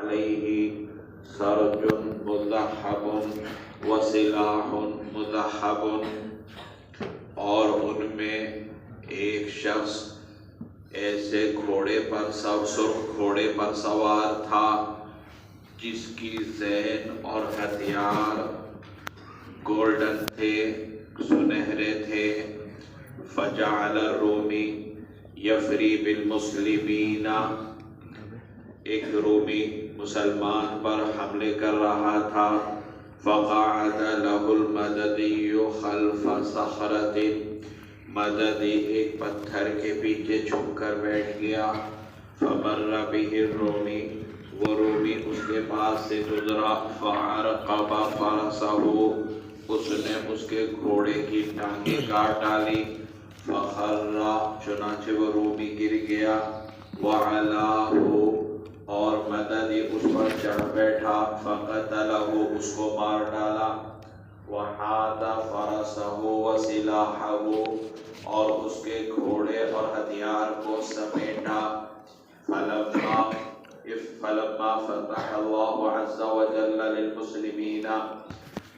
علیہ سرج مذہب و سلاح مذہب، اور ان میں ایک شخص ایسے سرخ گھوڑے پر سوار تھا جس کی زین اور ہتھیار گولڈن تھے، سنہرے تھے۔ فجعل الرومی یفری بالمسلمین، ایک رومی مسلمان پر حملے کر رہا تھا۔ فقعد له المددی خلف صخرۃ، مددی ایک پتھر کے پیچھے چھپ کر بیٹھ گیا۔ فمر به الرومی، وہ رومی اس کے پاس سے گزرا۔ فعرقب فرسہ، اس نے اس کے گھوڑے کی ٹانگیں کاٹ ڈالی۔ فخر، چنانچہ وہ رومی گر گیا۔ وعلاه، اور مددی اس پر چڑھ بیٹھا۔ فقتلہ، اس کو مار ڈالا۔ وحاد فرسہ وسلاحہ، اور اس کے گھوڑے اور ہتھیار کو سمیٹا۔ فلما فتح اللہ عز وجل للمسلمین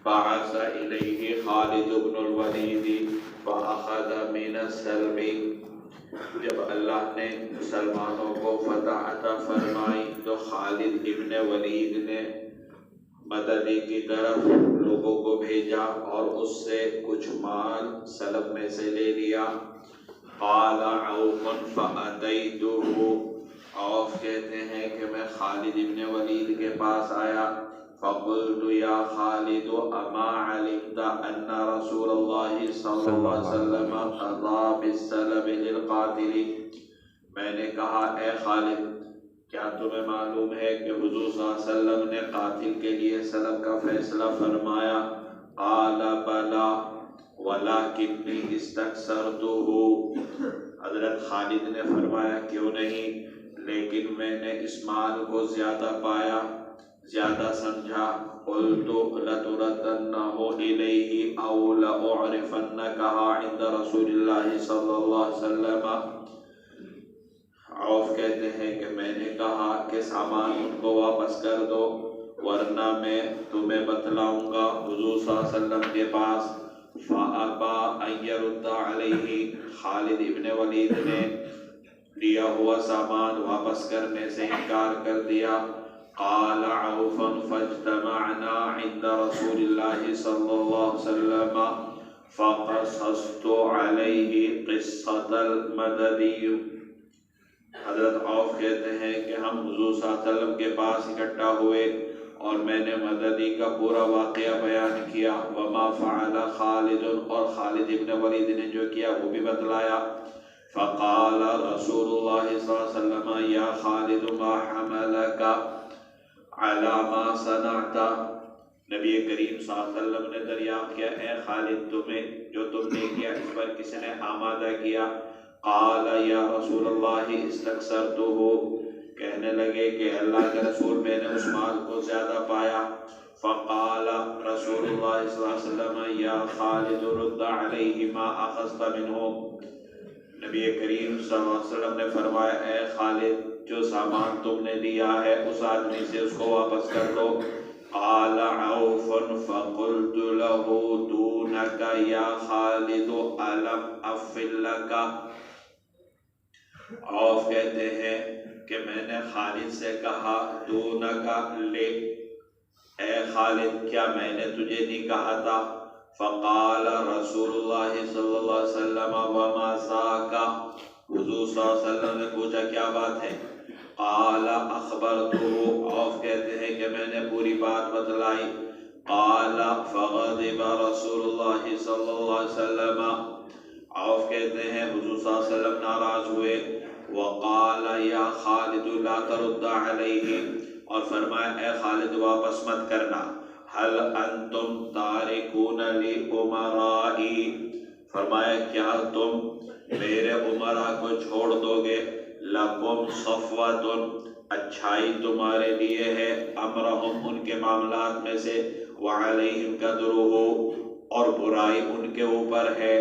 بعث الیہ خالد بن الولید فاخذ من السلم، جب اللہ نے مسلمانوں کو فتح عطا فرمائی تو خالد ابن ولید نے مددی کی طرف لوگوں کو بھیجا اور اس سے کچھ مال سلب میں سے لے لیا۔ قال عوف فأتیتہ، عوف کہتے ہیں کہ میں خالد ابن ولید کے پاس آیا۔ فقلت یا خالد اما علمت ان رسول اللہ صلی اللہ علیہ وسلم قضى بالسلب للقاتل، میں نے کہا اے خالد کیا تمہیں معلوم ہے کہ حضور صلی اللہ علیہ وسلم نے قاتل کے لیے سلب کا فیصلہ فرمایا؟ قال بلی ولکنی استکثرتہ، حضرت خالد نے فرمایا کیوں نہیں، لیکن میں نے اس مال کو زیادہ پایا، زیادہ سمجھا۔ قلت لتردنہ الیہ او لأعرفنکہ عند رسول اللہ صلی اللہ علیہ وسلم، عوف کہتے ہیں کہ میں نے کہا کہ سامان ان کو واپس کر دو ورنہ میں تمہیں بتلاؤں گا حضور صلی اللہ علیہ وسلم کے پاس۔ فأبى أن يرد عليه، خالد ابن ولید نے لیا ہوا سامان واپس کرنے سے انکار کر دیا۔ قال عوف فاجتمعنا عند رسول اللہ صلی اللہ علیہ وسلم فقصصت عليه قصة المددی، حضرت عوف کہتے ہیں کہ ہم حضور صلی اللہ علیہ وسلم کے پاس اکٹھا ہوئے اور میں نے مددی کا پورا واقعہ بیان کیا۔ وما فعل خالد، اور خالد ابن ولید نے جو کیا وہ بھی بتلایا۔ فقال رسول اللہ صلی اللہ علیہ وسلم یا خالد ما حملک علی ما صنعت، نبی کریم صلی اللہ علیہ وسلم نے دریافت کیا اے خالد تمہیں جو تم نے کیا اس پر کس نے آمادہ کیا؟ قال یا رسول اللہ استکثرتہ، کہنے لگے کہ اللہ کے رسول میں نے اس مال کو زیادہ پایا۔ فقال رسول اللہ صلی اللہ علیہ وسلم یا خالد رد علیہ ما اخذت منہ، نبی کریم صلی اللہ علیہ وسلم نے فرمایا اے خالد جو سامان تم نے لیا ہے اس آدمی سے اس کو واپس کر دو۔ قال عوف فقلت له دونک یا خالد الم افل لک، عوف کہتے ہیں کہ میں نے خالد سے کہا دونک لے، اے خالد کیا میں نے تجھے نہیں کہا تھا؟ فقال رسول اللہ صلی اللہ علیہ وسلم وما ذاک، حضور صلی اللہ علیہ وسلم نے پوچھا کیا بات ہے؟ قال اخبرتہ، عوف کہتے ہیں کہ میں نے پوری بات بتلائی۔ قال فغضب رسول اللہ صلی اللہ علیہ وسلم، عوف کہتے ہیں حضور صلی اللہ علیہ وسلم ناراض ہوئے۔ وقال یا خالد لا ترد علیہ، اور فرمایا اے خالد واپس مت کرنا۔ هل انتم تارکون لی امرائی، فرمایا کیا تم میرے امراء کو چھوڑ دو گے؟ لکم صفوۃ، اچھائی تمہارے لیے ہے، امرہم ان کے معاملات میں سے، وعلیہم قدرہ، اور برائی ان کے اوپر ہے۔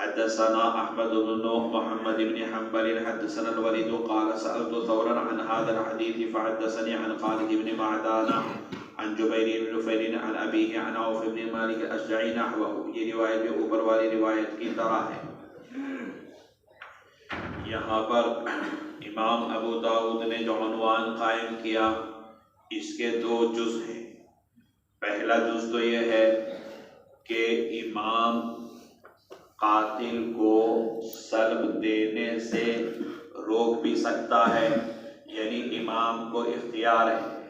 حدثنا احمد بن محمد بن حنبل حدثنا الوليد قال سألت ثورا عن هذا الحديث فحدثني عن خالد بن معدان عن جبیر بن نفیل عن ابیہ عن عوف بن مالک الاشجعی نحوہ. یہ روایت بھی اوپر والی روایت کی طرح ہے. یہاں پر امام ابو داؤد نے جو عنوان قائم کیا اس کے دو جز ہیں. پہلا جز تو یہ ہے کہ امام قاتل کو سلب دینے سے روک بھی سکتا ہے، یعنی امام کو اختیار ہے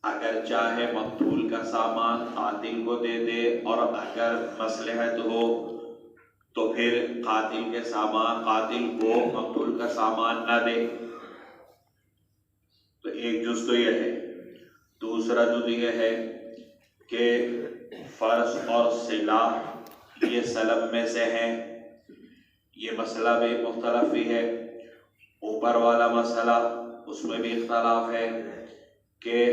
اگر چاہے مقتول کا سامان قاتل کو دے دے، اور اگر مصلحت ہو تو پھر قاتل کو مقتول کا سامان نہ دے. تو ایک جز تو یہ ہے. دوسرا جز یہ ہے کہ فرض اور سلاح یہ سلب میں سے ہیں. یہ مسئلہ بھی مختلف ہی ہے. اوپر والا مسئلہ اس میں بھی اختلاف ہے کہ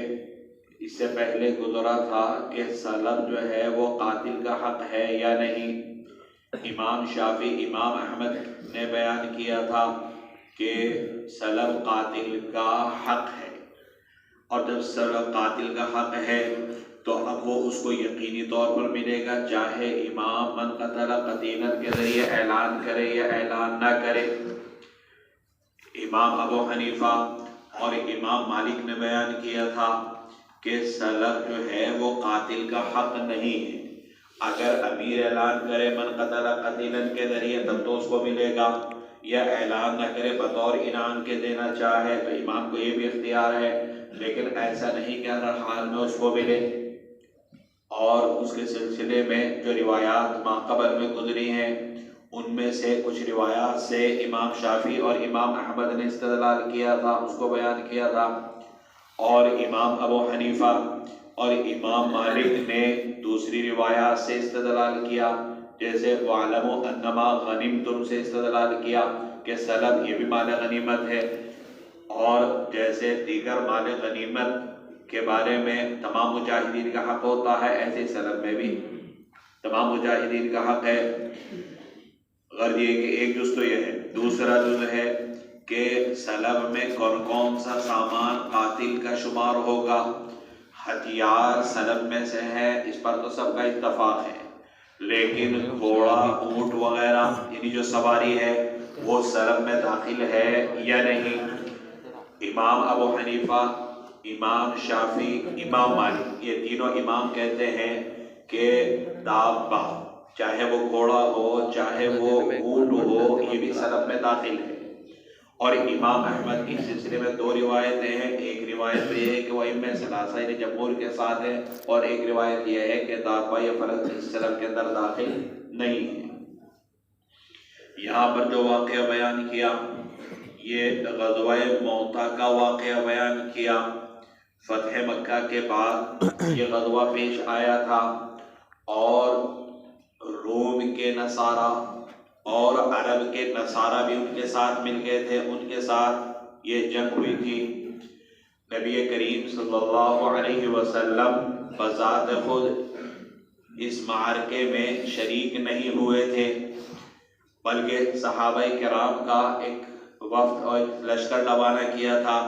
اس سے پہلے گزرا تھا کہ سلب جو ہے وہ قاتل کا حق ہے یا نہیں. امام شافعی امام احمد نے بیان کیا تھا کہ سلب قاتل کا حق ہے، اور جب سلب قاتل کا حق ہے تو اب وہ اس کو یقینی طور پر ملے گا، چاہے امام من قتل قتیلا کے ذریعے اعلان کرے یا اعلان نہ کرے. امام ابو حنیفہ اور امام مالک نے بیان کیا تھا کہ سلب جو ہے وہ قاتل کا حق نہیں ہے. اگر امیر اعلان کرے من قتل قتیلا کے ذریعے تب تو اس کو ملے گا، یا اعلان نہ کرے بطور انعام کے دینا چاہے تو امام کو یہ بھی اختیار ہے. لیکن ایسا نہیں کہ ہر حال میں اس کو ملے. اور اس کے سلسلے میں جو روایات ماقبل میں گزری ہیں ان میں سے کچھ روایات سے امام شافعی اور امام احمد نے استدلال کیا تھا، اس کو بیان کیا تھا، اور امام ابو حنیفہ اور امام مالک نے دوسری روایات سے استدلال کیا، جیسے وَعْلَمُوا أَنَّمَا غَنِمْتُمْ سے استدلال کیا کہ سلب یہ بھی مال غنیمت ہے. اور جیسے دیگر مال غنیمت کے بارے میں تمام مجاہدین کا حق ہوتا ہے، ایسے سلب میں بھی تمام مجاہدین کا حق ہے. غرض یہ کہ ایک جز تو یہ ہے. دوسرا جز ہے کہ سلب میں کون کون سا سامان قاتل کا شمار ہوگا. ہتھیار سلب میں سے ہے، اس پر تو سب کا اتفاق ہے، لیکن گھوڑا اونٹ وغیرہ یعنی جو سواری ہے وہ سلب میں داخل ہے یا نہیں. امام ابو حنیفہ، امام شافعی، امام مالک یہ تینوں امام کہتے ہیں کہ دابہ چاہے وہ گھوڑا ہو چاہے وہ اونٹ ہو یہ بھی سلب میں داخل ہے. اور امام احمد کی سلسلے میں دو روایتیں ہیں. ایک روایت یہ ہے کہ وہ ائمہ ثلاثہ یعنی جمہور کے ساتھ ہے، اور ایک روایت یہ ہے کہ دابہ یا فرس سلب کے اندر داخل نہیں ہے. یہاں پر جو واقعہ بیان کیا یہ غزوہ موطا کا واقعہ بیان کیا. فتح مکہ کے بعد یہ غزوہ پیش آیا تھا، اور روم کے نصارہ اور عرب کے نصارہ بھی ان کے ساتھ مل گئے تھے. ان کے ساتھ یہ جنگ ہوئی تھی. نبی کریم صلی اللہ علیہ وسلم بذات خود اس معرکے میں شریک نہیں ہوئے تھے، بلکہ صحابہ کرام کا ایک وفد اور لشکر روانہ کیا تھا.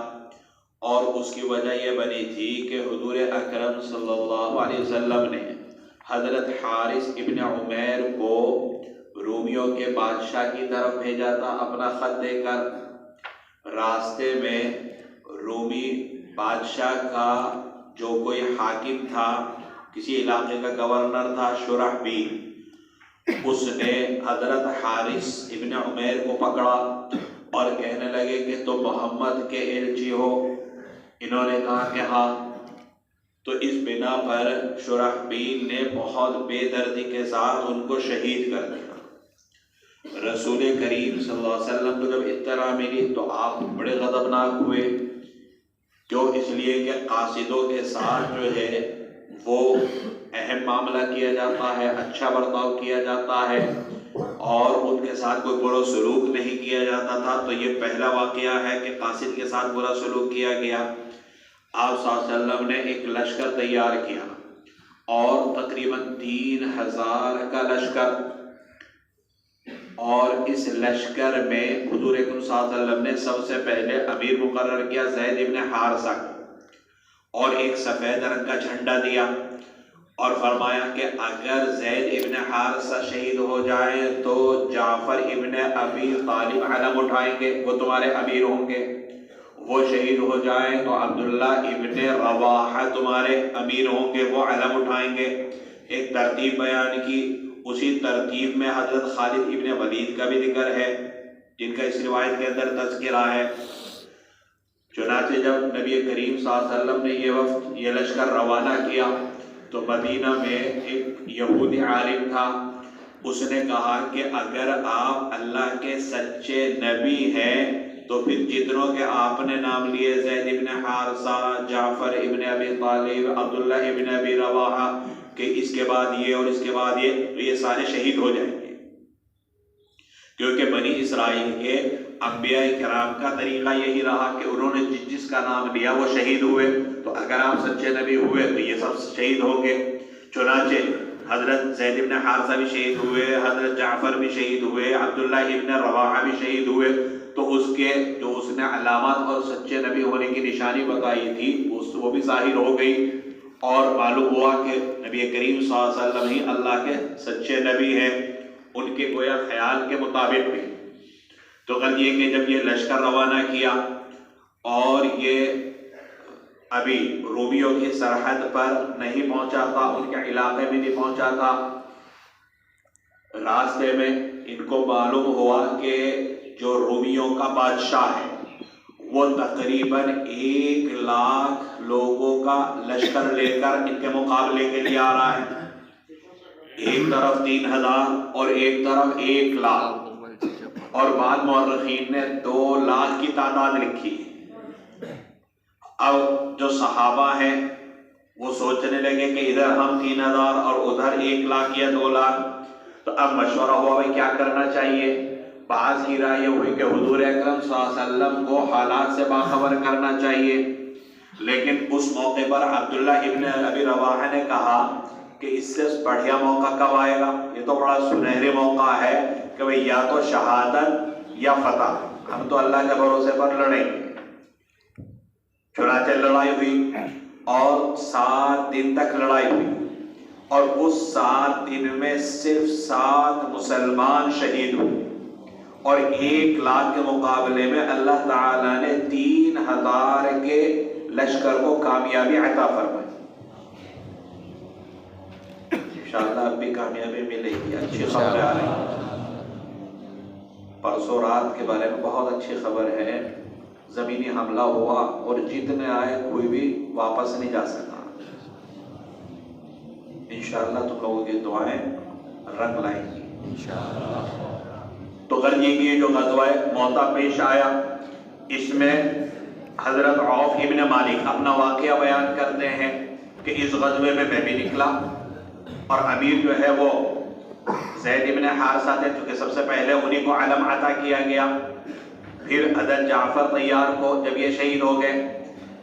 اور اس کی وجہ یہ بنی تھی کہ حضور اکرم صلی اللہ علیہ وسلم نے حضرت حارث ابن عمیر کو رومیوں کے بادشاہ کی طرف بھیجا تھا اپنا خط دے کر. راستے میں رومی بادشاہ کا جو کوئی حاکم تھا، کسی علاقے کا گورنر تھا شرحبیل، اس نے حضرت حارث ابن عمیر کو پکڑا اور کہنے لگے کہ تم محمد کے ایلچی ہو. انہوں نے کہا کہ ہاں. تو اس بنا پر شرحبیل نے بہت بے دردی کے ساتھ ان کو شہید کر دیا. رسول کریم صلی اللہ علیہ وسلم کو جب اطلاع ملی تو آپ بڑے غضبناک ہوئے. کیوں؟ اس لیے کہ قاصدوں کے ساتھ جو ہے وہ اہم معاملہ کیا جاتا ہے، اچھا برتاؤ کیا جاتا ہے، اور ان کے ساتھ کوئی برا سلوک نہیں کیا جاتا تھا. تو یہ پہلا واقعہ ہے کہ قاصد کے ساتھ برا سلوک کیا گیا. آپ صلی اللہ علیہ وسلم نے ایک لشکر تیار کیا، اور تقریباً 3000 کا لشکر اور اس لشکر میں حضور اکرم صلی اللہ علیہ وسلم نے سب سے پہلے امیر مقرر کیا زید ابن حارثہ کو، اور ایک سفید رنگ کا جھنڈا دیا، اور فرمایا کہ اگر زید ابن حارثہ شہید ہو جائے تو جعفر ابن ابی طالب علم اٹھائیں گے، وہ تمہارے امیر ہوں گے، وہ شہید ہو جائیں تو عبداللہ ابن رواحہ تمہارے امیر ہوں گے، وہ علم اٹھائیں گے۔ ایک ترتیب بیان کی، اسی ترتیب میں حضرت خالد ابن ولید کا بھی ذکر ہے جن کا اس روایت کے اندر تذکرہ ہے۔ چنانچہ جب نبی کریم صلی اللہ علیہ وسلم نے یہ لشکر روانہ کیا تو مدینہ میں ایک یہودی عالم تھا، اس نے کہا کہ اگر آپ اللہ کے سچے نبی ہیں تو پھر جتنوں کے آپ نے نام لیے زید ابن حارثہ، جعفر ابن ابی طالب، عبداللہ ابن ابی رواحہ، کہ اس کے بعد یہ اور اس کے بعد یہ سارے شہید ہو جائیں گے، کیونکہ بنی اسرائیل کے انبیاء کرام کا طریقہ یہی رہا کہ انہوں نے جس کا نام لیا وہ شہید ہوئے، تو اگر آپ سچے نبی ہوئے تو یہ سب شہید ہوں گے۔ چنانچہ حضرت زید ابن حارثہ بھی شہید ہوئے، حضرت جعفر بھی شہید ہوئے، عبداللہ ابن رواحہ بھی شہید ہوئے، تو اس کے جو اس نے علامات اور سچے نبی ہونے کی نشانی بتائی تھی وہ بھی ظاہر ہو گئی، اور معلوم ہوا کہ نبی کریم صلی اللہ علیہ وسلم ہی اللہ کے سچے نبی ہیں ان کے گویا خیال کے مطابق بھی۔ تو غلط یہ کہ جب یہ لشکر روانہ کیا اور یہ ابھی رومیوں کی سرحد پر نہیں پہنچا تھا، ان کے علاقے میں نہیں پہنچا تھا، راستے میں ان کو معلوم ہوا کہ جو رومیوں کا بادشاہ ہے وہ تقریباً 1,00,000 لوگوں کا لشکر لے کر ان کے مقابلے کے لیے آ رہا ہے، ایک طرف 3,000 اور ایک طرف 1,00,000، اور بعض مورخین نے 2,00,000 کی تعداد لکھی۔ اب جو صحابہ ہیں وہ سوچنے لگے کہ ادھر ہم 3,000 اور ادھر 1,00,000 یا 2,00,000، تو اب مشورہ ہوا کہ کیا کرنا چاہیے۔ بعض کی رائے یہ ہوئی کہ حضور اکرم صلی اللہ علیہ وسلم کو حالات سے باخبر کرنا چاہیے، لیکن اس موقع پر عبداللہ ابن ابی رواحہ نے کہا کہ اس سے بڑھیا موقع کب آئے گا، یہ تو بڑا سنہری موقع ہے کہ بھئی یا تو شہادت یا فتح، ہم تو اللہ کے بھروسے پر لڑیں گے۔ چنانچہ لڑائی ہوئی اور 7 دن تک لڑائی ہوئی، اور اس 7 دن میں صرف 7 مسلمان شہید ہوئے، اور 1,00,000 کے مقابلے میں اللہ تعالیٰ نے 3,000 کے لشکر کو کامیابی عطا فرمائی۔ انشاءاللہ اب بھی کامیابی ملے گی، اچھی خبریں آ رہی ہیں۔ پرسوں رات کے بارے میں بہت اچھی خبر ہے، زمینی حملہ ہوا اور جتنے آئے کوئی بھی واپس نہیں جا سکا۔ انشاءاللہ تم لوگوں کی دعائیں رنگ لائیں گی انشاءاللہ۔ تو غرض یہ کہ جو غزوہ موتا پیش آیا، اس میں حضرت عوف ابن مالک اپنا واقعہ بیان کرتے ہیں کہ اس غزوے میں بھی نکلا، اور امیر جو ہے وہ زید ابن حارثہ تھے کیونکہ سب سے پہلے انہی کو علم عطا کیا گیا۔ پھر حضرت جعفر طیار کو جب یہ شہید ہو گئے،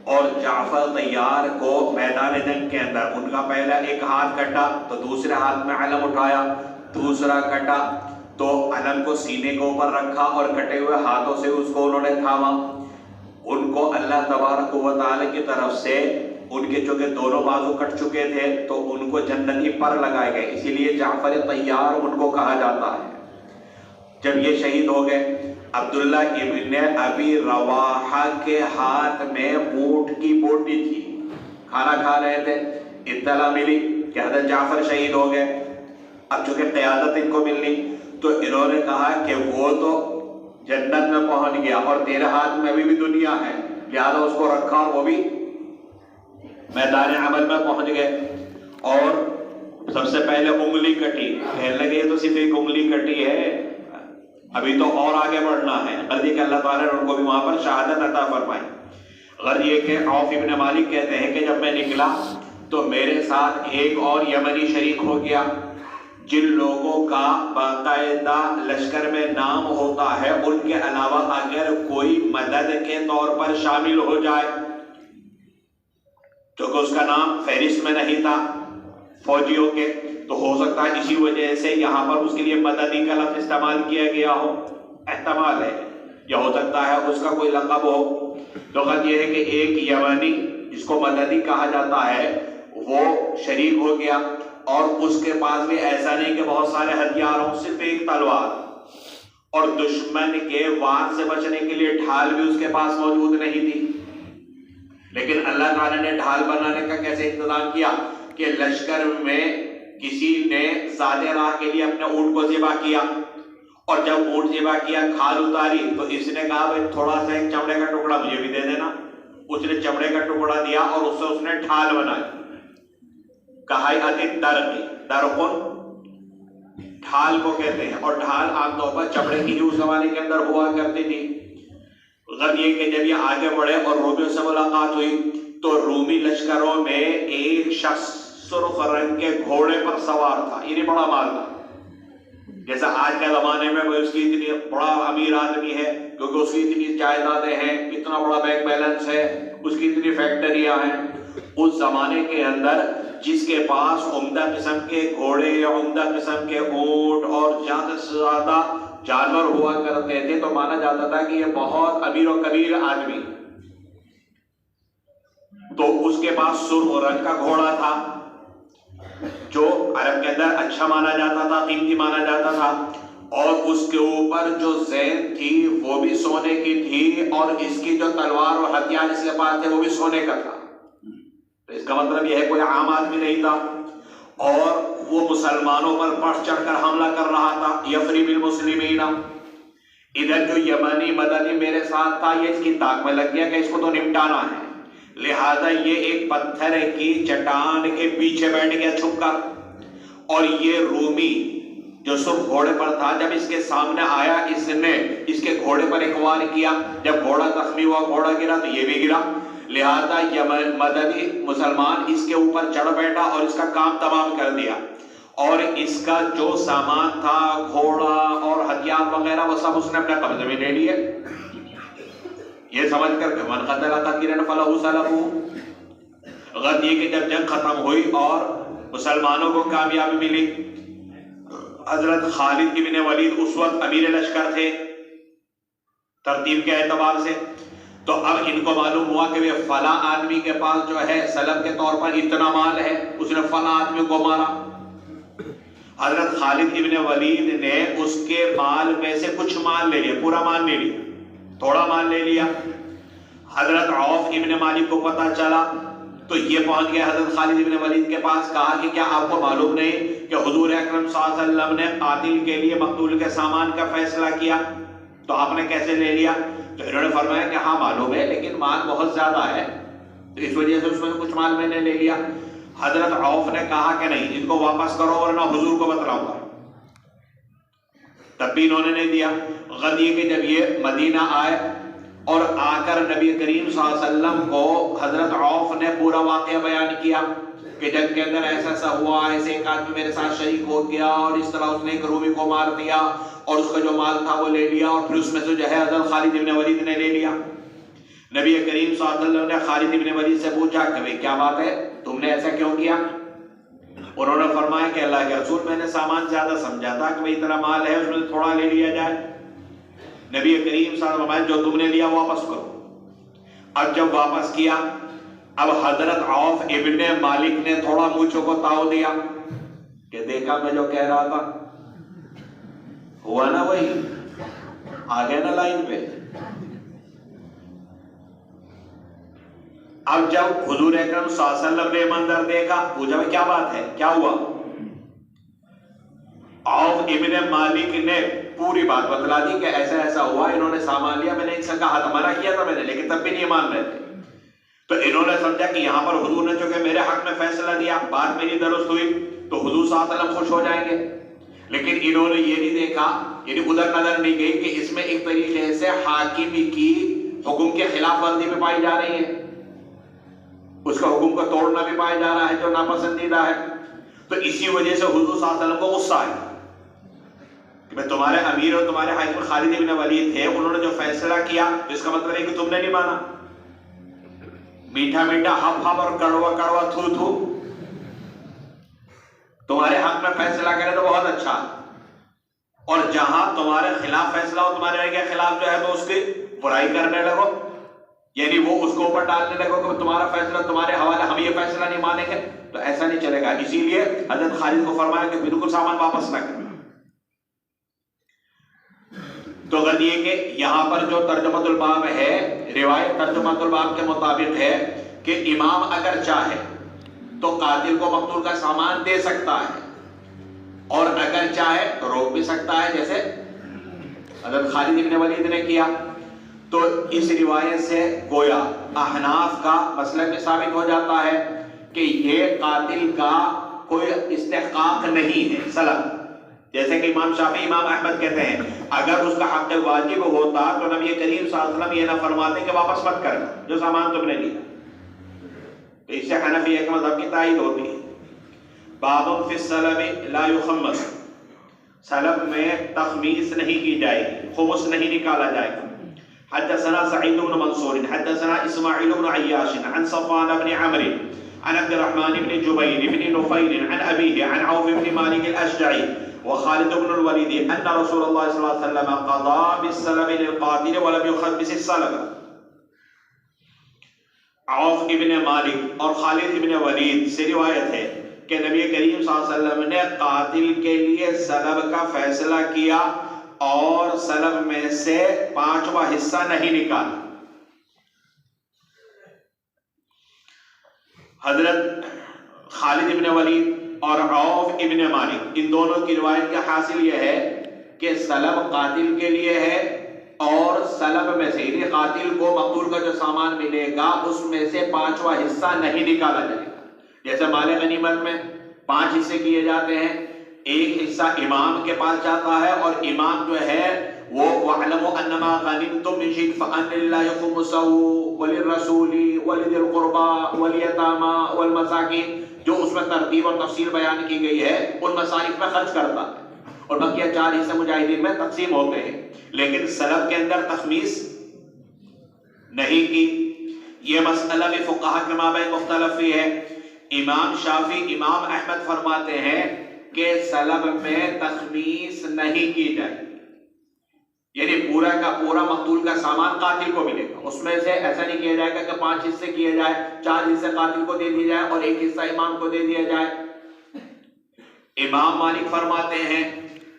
اور جعفر طیار کو میدان جنگ کے اندر ان کا پہلا ایک ہاتھ کٹا تو دوسرے ہاتھ میں علم اٹھایا، دوسرا کٹا تو علم کو سینے کے اوپر رکھا اور کٹے ہوئے ہاتھوں سے اس کو انہوں نے تھاما۔ ان کو اللہ تبارک و تعالی کی طرف سے ان کے چونکہ دونوں بازو کٹ چکے تھے تو ان کو جنتی پر لگائے گئے، اسی لیے جعفر طیار ان کو کہا جاتا ہے۔ جب یہ شہید ہو گئے، عبداللہ ابن ابی رواحہ کے ہاتھ میں اونٹ کی بوٹی تھی، کھانا کھا رہے تھے، اطلاع ملی کہ حضرت جعفر شہید ہو گئے۔ اب چونکہ قیادت ان کو ملنی تو انہوں نے کہا کہ وہ تو جنت میں پہنچ گیا اور تیرے ہاتھ میں ابھی بھی دنیا ہے، لہٰذا اس کو رکھا اور وہ بھی میدان عمل میں پہنچ گئے۔ اور سب سے پہلے انگلی کٹی، کہنے لگے یہ تو صرف ایک انگلی کٹی ہے، ابھی تو اور آگے بڑھنا ہے۔ غرض کہ اللہ تعالیٰ نے ان کو بھی وہاں پر شہادت عطا فرمائی۔ غرض یہ کہ عوف ابن مالک کہتے ہیں کہ جب میں نکلا تو میرے ساتھ ایک اور یمنی شریک ہو گیا، جن لوگوں کا باقاعدہ لشکر میں نام ہوتا ہے ان کے علاوہ اگر کوئی مدد کے طور پر شامل ہو جائے، کیونکہ اس کا نام فہرست میں نہیں تھا، فوجیوں کے، تو ہو سکتا ہے اسی وجہ سے یہاں پر اس کے لیے مددی کا لفظ استعمال کیا گیا ہو، احتمال ہے، یا ہو سکتا ہے اس کا کوئی لقب ہو۔ لغت یہ ہے کہ ایک یمنی جس کو مددی کہا جاتا ہے وہ شریک ہو گیا، اور اس کے پاس بھی ایسا نہیں کہ بہت سارے ہتھیار ہوں، صرف ایک تلوار، اور دشمن کے وار سے بچنے کے لیے ڈھال بھی اس کے پاس موجود نہیں تھی۔ لیکن اللہ تعالیٰ نے ڈھال بنانے کا کیسے انتظام کیا کہ لشکر میں کسی نے ذات راہ کے لیے اپنے اونٹ کو ذبح کیا، اور جب اونٹ ذبح کیا، کھال اتاری، تو اس نے کہا بھائی تھوڑا سا ایک چمڑے کا ٹکڑا مجھے بھی دے دینا۔ اس نے چمڑے کا ٹکڑا دیا اور اس سے اس نے ڈھال بنائی، کہا درقی، درقن ڈھال کو کہتے ہیں، اور ڈھال عام طور پر چمڑے کی اس زمانے کے اندر ہوا کرتی تھی۔ غرض یہ کہ جب یہ آگے بڑھے اور رومیوں سے ملاقات ہوئی تو رومی لشکروں میں ایک شخص سرخ رنگ کے گھوڑے پر سوار تھا، یہ بڑا مال تھا، جیسا آج کے زمانے میں اس کی اتنی بڑا امیر آدمی ہے کیونکہ اس کی اتنی جائیدادیں ہیں، اتنا بڑا بینک بیلنس ہے، اس کی اتنی فیکٹریاں ہیں۔ اس زمانے کے اندر جس کے پاس عمدہ قسم کے گھوڑے یا عمدہ قسم کے اونٹ اور زیادہ سے زیادہ جانور ہوا کرتے تھے تو مانا جاتا تھا کہ یہ بہت امیر و کبیر آدمی۔ تو اس کے پاس سرخ رنگ کا گھوڑا تھا جو عرب کے اندر اچھا مانا جاتا تھا، قیمتی مانا جاتا تھا، اور اس کے اوپر جو زین تھی وہ بھی سونے کی تھی، اور اس کی جو تلوار اور ہتھیار اس کے پاس تھے وہ بھی سونے کا تھا۔ تو اس کا مطلب یہ ہے کوئی عام آدمی نہیں تھا، اور وہ مسلمانوں پر بڑھ چڑھ کر حملہ کر رہا تھا۔ یفری بالمسلمین، ادھر جو یمنی مدنی میرے ساتھ تھا یہ اس کی طاق میں لگ گیا کہ اس کو تو نمٹانا ہے، لہذا یہ ایک پتھر کی چٹان کے پیچھے بیٹھ گیا چھپ کر، اور یہ رومی جو سرخ گھوڑے پر تھا جب اس کے سامنے آیا اس نے اس کے گھوڑے پر ایک وار کیا، جب گھوڑا زخمی ہوا، گھوڑا گرا تو یہ بھی گرا، لہذا یمن مدنی مسلمان اس کے اوپر چڑھ بیٹھا اور اس کا کام تمام کر دیا، اور اس کا جو سامان تھا گھوڑا اور ہتھیار وغیرہ وہ سب اس نے اپنے قبضے میں لے لیے۔ یہ سمجھ کر کہ من قتل قتیلا فلہ سلبہ، غرض یہ کہ جب جنگ ختم ہوئی اور مسلمانوں کو کامیابی ملی، حضرت خالد ابن ولید اس وقت امیر لشکر تھے ترتیب کے اعتبار سے، تو اب ان کو معلوم ہوا کہ فلاں آدمی کے پاس جو ہے سلب کے طور پر اتنا مال ہے، اس نے فلاں آدمی کو مارا۔ حضرت خالد ابن ولید نے اس کے مال میں سے کچھ مال لے لیا، پورا مال نہیں لیا، تھوڑا مال لے لیا۔ حضرت عوف ابن مالک کو پتہ چلا تو یہ پہنچ گیا حضرت خالد ابن ولید کے پاس، کہا کہ کیا آپ کو معلوم نہیں کہ حضور اکرم صلی اللہ علیہ وسلم نے قاتل کے لیے مقتول کے سامان کا فیصلہ کیا، تو آپ نے کیسے لے لیا؟ تو انہوں نے فرمایا کہ ہاں معلوم ہے لیکن مال بہت زیادہ ہے تو اس وجہ سے اس میں کچھ مال میں نے لے لیا۔ حضرت عوف نے کہا کہ نہیں، ان کو واپس کرو ورنہ حضور کو بتلاؤں گا، تب بھی انہوں نے نہیں دیا۔ غرض یہ کہ جب یہ مدینہ آئے اور آ کر نبی کریم صلی اللہ علیہ وسلم کو حضرت عوف نے پورا واقعہ بیان کیا کہ جنگ کے اندر ایسا ایسا ہوا، ایسے ایک آدمی میرے ساتھ شریک ہو گیا اور اس طرح اس نے ایک رومی کو مار دیا اور اس کا جو مال تھا وہ لے لیا، اور پھر اس میں سے جو ہے حضرت خالد ابن ولید نے لے لیا۔ نبی کریم صلی اللہ علیہ وسلم نے خالد ابن ولید سے پوچھا کہ بھئی کیا بات ہے، تم نے ایسا کیوں کیا؟ انہوں نے فرمایا کہ اللہ کے رسول میں نے سامان زیادہ سمجھا تھا کہ بھئی اتنا مال ہے اس میں تھوڑا لے لیا جائے۔ نبی کریم صلی اللہ علیہ وسلم جو تم نے لیا واپس کرو۔ اب جب واپس کیا، اب حضرت عوف ابن مالک نے تھوڑا مونچھوں کو تاؤ دیا کہ دیکھا میں جو کہہ رہا تھا ہوا نا، وہی آگے نا لائن پہ۔ اب جب حضور اکرم صلی اللہ علیہ وسلم نے منظر دیکھا، پوچھا کیا بات ہے، کیا ہوا؟ عوف ابن مالک نے پوری بات بتلا دی کہ ایسا ایسا ہوا، انہوں نے سامان لیا، میں نے ان سے کہا تھا، منع کیا تھا میں نے، لیکن تب بھی نہیں مان رہے تھے۔ تو انہوں نے سمجھا کہ یہاں پر حضور نے چونکہ میرے حق میں فیصلہ دیا، بات میری درست ہوئی تو حضور صلی اللہ علیہ وسلم خوش ہو جائیں گے، لیکن انہوں نے یہ نہیں دیکھا، یعنی ادھر نظر نہیں گئی کہ اس میں ایک طریقے سے حاکم کی حکم کے خلاف ورزی بھی پائی جا رہی ہے، اس کا حکم کو توڑنا بھی پایا جا رہا ہے جو ناپسندیدہ ہے۔ تو اسی وجہ سے حضور صلی اللہ علیہ وسلم کو غصہ آیا کہ میں تمہارے امیر اور تمہارے حاکم خالد ابن ولید تھے، انہوں نے جو فیصلہ کیا تو اس کا مطلب ہے کہ تم نے نہیں مانا۔ میٹھا میٹھا ہم اور کڑوا کڑوا تھو تھو، تمہارے حق میں فیصلہ کرے تو بہت اچھا ہے، اور جہاں تمہارے خلاف فیصلہ ہو، تمہارے کے خلاف جو ہے تو اس کی برائی کرنے لگو، یعنی وہ اس کو اوپر ڈالنے لگو کہ تمہارا فیصلہ تمہارے حوالے، ہم یہ فیصلہ نہیں مانیں گے، تو ایسا نہیں چلے گا۔ اسی لیے حضرت خالد کو فرمایا کہ بالکل سامان واپس نہ کرنا۔ تو غرض یہ کہ یہاں پر جو ترجمۃ الباب ہے، روایت ترجمۃ الباب کے مطابق ہے کہ امام اگر چاہے تو قاتل کو مقتول کا سامان دے سکتا ہے، اور اگر چاہے تو روک بھی سکتا ہے، جیسے حضرت خالد ابن ولید نے کیا۔ تو اس روایت سے گویا احناف کا مسلک میں ثابت ہو جاتا ہے کہ یہ قاتل کا کوئی استحقاق نہیں ہے سلب، جیسے کہ امام شافعی، امام احمد کہتے ہیں اگر اس کا حق واجب ہوتا تو نبی کریم صلی اللہ علیہ وسلم یہ نہ فرماتے کہ واپس مت کرنا جو سامان تم نے لیا۔ تو اس سے حنفی ایک مذہب کی تائید ہوتی ہے۔ باب فی السلب لا یخمس، سلب میں تخمیس نہیں کی جائے گی، خمس نہیں نکالا جائے گا۔ حدثنا سعید بن منصور حدثنا اسماعیل بن عیاش عن صفوان بن عمرو عن عبد الرحمن بن جبیر بن نفیل عن ابیہ عن عوف بن مالک الاشجعی وخالد بن الولید ان رسول اللہ صلی اللہ علیہ وسلم قضى بالسلب للقاتل ولم يخمس السلب۔ عوف ابن مالک اور خالد ابن ولید سے روایت ہے کہ نبی کریم صلی اللہ علیہ وسلم نے قاتل کے لیے سلب کا فیصلہ کیا اور سلب میں سے 5واں حصہ نہیں نکالا۔ حضرت خالد ابن ولید اور عوف ابن مالک ان دونوں کی روایت کا حاصل یہ ہے کہ سلب قاتل کے لیے ہے، اور سلب میں سے یعنی قاتل کو مقتول کا جو سامان ملے گا اس میں سے 5واں حصہ نہیں نکالا جائے گا۔ جیسے مال غنیمت میں 5 حصے کیے جاتے ہیں، ایک حصہ امام کے پاس جاتا ہے، اور امام جو ہے وہ وَاعْلَمُوا أَنَّمَا غَنِمْتُم مِّن شَيْءٍ فَأَنَّ لِلَّهِ خُمُسَهُ وَلِلرَّسُولِ وَلِذِي الْقُرْبَىٰ وَالْيَتَامَىٰ وَالْمَسَاكِينِ، جو اس میں ترتیب اور تفصیل بیان کی گئی ہے ان مصارف میں خرچ کرتا ہے، اور بقیہ 4 حصے مجاہدین میں تقسیم ہوتے ہیں۔ لیکن سلب کے اندر تخمیس نہیں کی۔ یہ مسئلہ بھی فقہا کے مابین مختلف ہے۔ امام شافعی، امام احمد فرماتے ہیں کہ سلب میں تخمیس نہیں کی جائے، یعنی پورا کا پورا مقتول کا سامان قاتل کو ملے گا، اس میں سے ایسا نہیں کیا جائے گا کہ 5 حصے کیے جائے، 4 حصے قاتل کو دے دیے جائے اور 1 حصہ امام کو دے دیا جائے۔ امام مالک فرماتے ہیں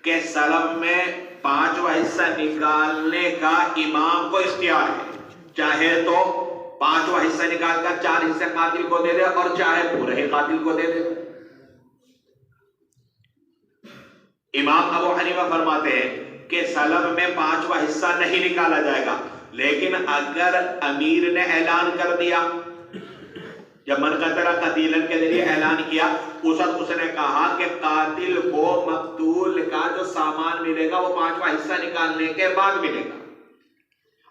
کہ سلب میں 5واں حصہ نکالنے کا امام کو اختیار ہے، چاہے تو 5واں حصہ نکال کر 4 حصے قاتل کو دے دے، اور چاہے پورے ہی قاتل کو دے دے۔ امام ابو حنیفہ فرماتے ہیں کہ سلب میں 5واں حصہ نہیں نکالا جائے گا، لیکن اگر امیر نے اعلان کر دیا، جب من قتل قتیلا کے ذریعے اعلان کیا، اس وقت اس نے کہا کہ قاتل کو مقتول کا جو سامان ملے گا وہ 5واں حصہ نکالنے کے بعد ملے گا۔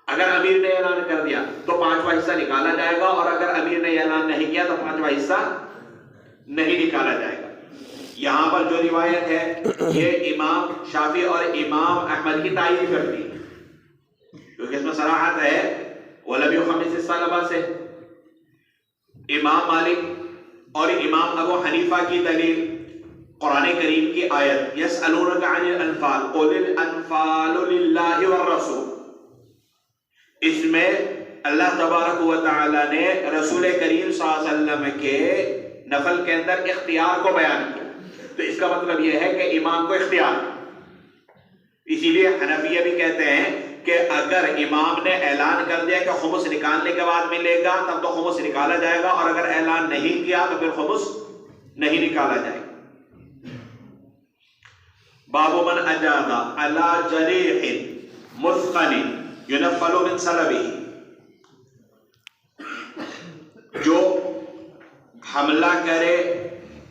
اگر امیر نے اعلان کر دیا تو 5واں حصہ نکالا جائے گا، اور اگر امیر نے اعلان نہیں کیا تو 5واں حصہ نہیں نکالا جائے گا۔ یہاں پر جو روایت ہے یہ امام شافعی اور امام احمد کی تائید کرتی ہے، کیونکہ اس میں صراحت ہے وَلَمْ يُخَمِّسِ السَّلَبَ سے۔ امام مالک اور امام ابو حنیفہ کی دلیل قرآن کریم کی آیت یسألونک عن الانفال قل الانفال للہ والرسول، اس میں اللہ تبارک و تعالی نے رسول کریم صلی اللہ علیہ وسلم کے نفل کے اندر اختیار کو بیان کیا، تو اس کا مطلب یہ ہے کہ امام کو اختیار ہے۔ اسی لیے حنفیہ بھی کہتے ہیں کہ اگر امام نے اعلان کر دیا کہ خمس نکالنے کے بعد ملے گا تب تو خمس نکالا جائے گا، اور اگر اعلان نہیں کیا تو پھر خمس نہیں نکالا جائے گا۔ باب من اجاز علی جریح مثقل ينفل من سلبه، جو حملہ کرے